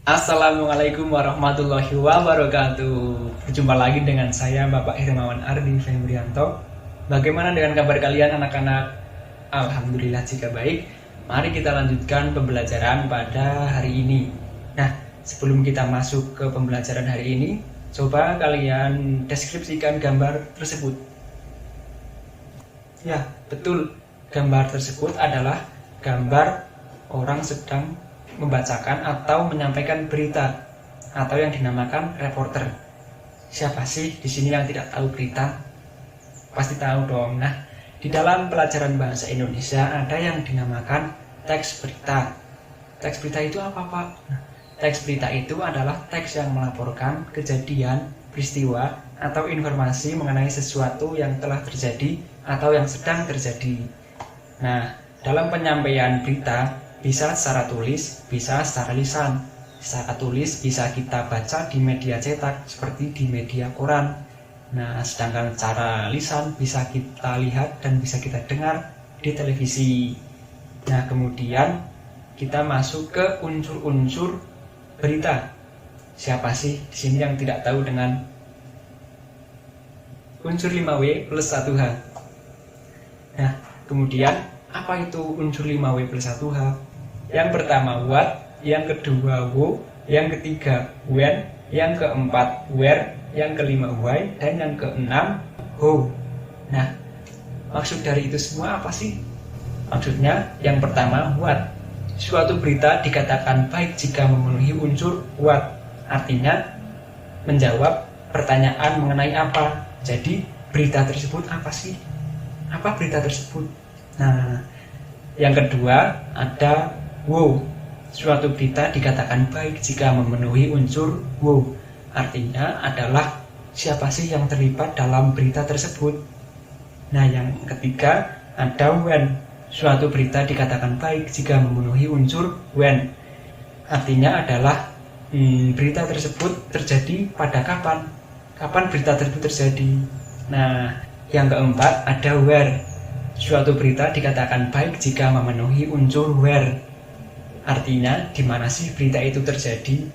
Assalamualaikum warahmatullahi wabarakatuh. Berjumpa lagi dengan saya Bapak Hermawan Ardi Febrianto. Bagaimana dengan kabar kalian anak-anak? Alhamdulillah jika baik. Mari kita lanjutkan pembelajaran pada hari ini. Nah, sebelum kita masuk ke pembelajaran hari ini, coba kalian deskripsikan gambar tersebut. Ya, betul. Gambar tersebut adalah gambar orang sedang membacakan atau menyampaikan berita atau yang dinamakan reporter. Siapa sih di sini yang tidak tahu berita? Pasti tahu dong. Nah, di dalam pelajaran bahasa Indonesia ada yang dinamakan teks berita. Teks berita itu apa, Pak? Nah, teks berita itu adalah teks yang melaporkan kejadian, peristiwa, atau informasi mengenai sesuatu yang telah terjadi atau yang sedang terjadi. Nah, dalam penyampaian berita bisa secara tulis, bisa secara lisan. Secara tulis bisa kita baca di media cetak seperti di media koran. Nah, sedangkan secara lisan bisa kita lihat dan bisa kita dengar di televisi. Nah, kemudian kita masuk ke unsur-unsur berita. Siapa sih di sini yang tidak tahu dengan unsur 5W plus 1H? Nah, kemudian apa itu unsur 5W plus 1H? Yang pertama what, yang kedua who, yang ketiga when, yang keempat where, yang kelima why, dan yang keenam how. Nah, maksud dari itu semua apa sih? Maksudnya yang pertama what. Suatu berita dikatakan baik jika memenuhi unsur what. Artinya menjawab pertanyaan mengenai apa. Jadi berita tersebut apa sih? Apa berita tersebut? Nah, yang kedua ada wow. Suatu berita dikatakan baik jika memenuhi unsur wow. Artinya adalah siapa sih yang terlibat dalam berita tersebut. Nah, yang ketiga ada when. Suatu berita dikatakan baik jika memenuhi unsur when. Artinya adalah berita tersebut terjadi pada kapan. Kapan berita tersebut terjadi. Nah, yang keempat ada where. Suatu berita dikatakan baik jika memenuhi unsur where. Artinya di mana sih berita itu terjadi.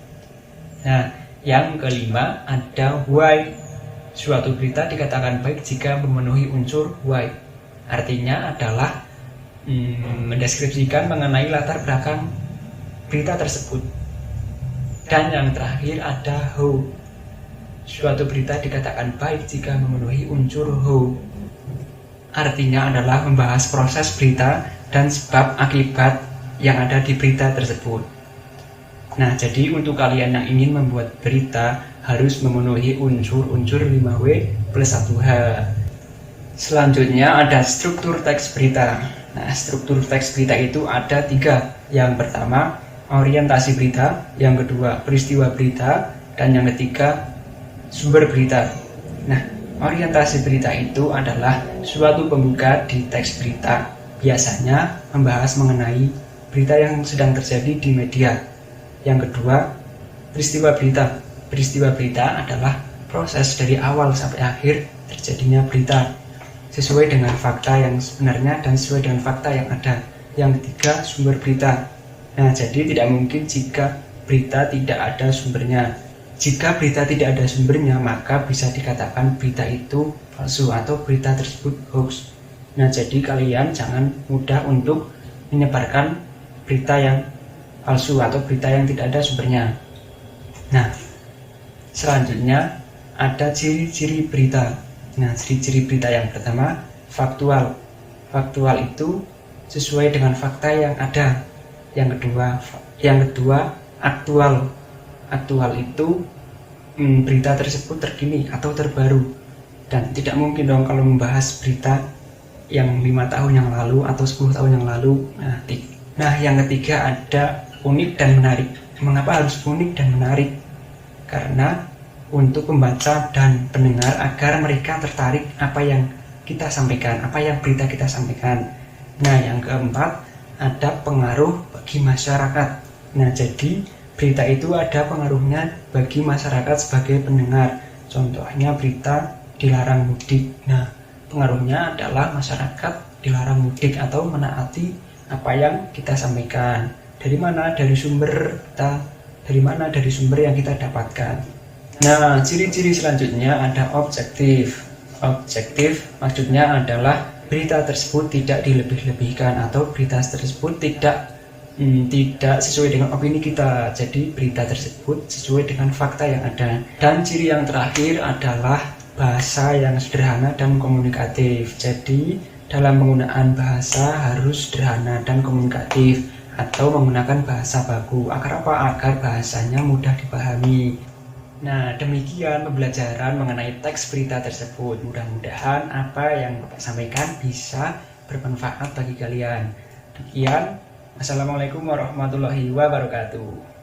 Nah, yang kelima ada why. Suatu berita dikatakan baik jika memenuhi unsur why. Artinya adalah mendeskripsikan mengenai latar belakang berita tersebut. Dan yang terakhir ada how. Suatu berita dikatakan baik jika memenuhi unsur how. Artinya adalah membahas proses berita dan sebab akibat yang ada di berita tersebut. Nah, jadi untuk kalian yang ingin membuat berita harus memenuhi unsur-unsur 5W plus 1H. Selanjutnya ada struktur teks berita. Nah, struktur teks berita itu ada 3. Yang pertama orientasi berita, yang kedua peristiwa berita, dan yang ketiga sumber berita. Nah, orientasi berita itu adalah suatu pembuka di teks berita. Biasanya membahas mengenai berita yang sedang terjadi di media. Yang kedua, peristiwa berita. Peristiwa berita adalah proses dari awal sampai akhir terjadinya berita sesuai dengan fakta yang sebenarnya dan sesuai dengan fakta yang ada. Yang ketiga, sumber berita. Nah, jadi tidak mungkin jika berita tidak ada sumbernya. Jika berita tidak ada sumbernya, maka bisa dikatakan berita itu palsu atau berita tersebut hoax. Nah, jadi kalian jangan mudah untuk menyebarkan berita yang palsu atau berita yang tidak ada sumbernya. Nah, selanjutnya ada ciri-ciri berita. Nah, ciri-ciri berita yang pertama faktual. Faktual itu sesuai dengan fakta yang ada. Yang kedua aktual. Aktual itu berita tersebut terkini atau terbaru. Dan tidak mungkin dong kalau membahas berita yang 5 tahun yang lalu atau 10 tahun yang lalu. Nah, yang ketiga ada unik dan menarik. Mengapa harus unik dan menarik? Karena untuk pembaca dan pendengar agar mereka tertarik apa yang kita sampaikan, apa yang berita kita sampaikan. Nah, yang keempat ada pengaruh bagi masyarakat. Nah, jadi berita itu ada pengaruhnya bagi masyarakat sebagai pendengar. Contohnya berita dilarang mudik. Nah, pengaruhnya adalah masyarakat dilarang mudik atau menaati apa yang kita sampaikan. Dari mana? Dari sumber berita. Dari mana? Dari sumber yang kita dapatkan. Nah, ciri-ciri selanjutnya ada objektif. Objektif maksudnya adalah berita tersebut tidak dilebih-lebihkan atau berita tersebut tidak sesuai dengan opini kita. Jadi berita tersebut sesuai dengan fakta yang ada. Dan ciri yang terakhir adalah bahasa yang sederhana dan komunikatif. Jadi dalam penggunaan bahasa harus sederhana dan komunikatif atau menggunakan bahasa baku. Agar apa? Agar bahasanya mudah dipahami. Nah, demikian pembelajaran mengenai teks berita tersebut. Mudah-mudahan apa yang Bapak sampaikan bisa bermanfaat bagi kalian. Demikian, Assalamualaikum warahmatullahi wabarakatuh.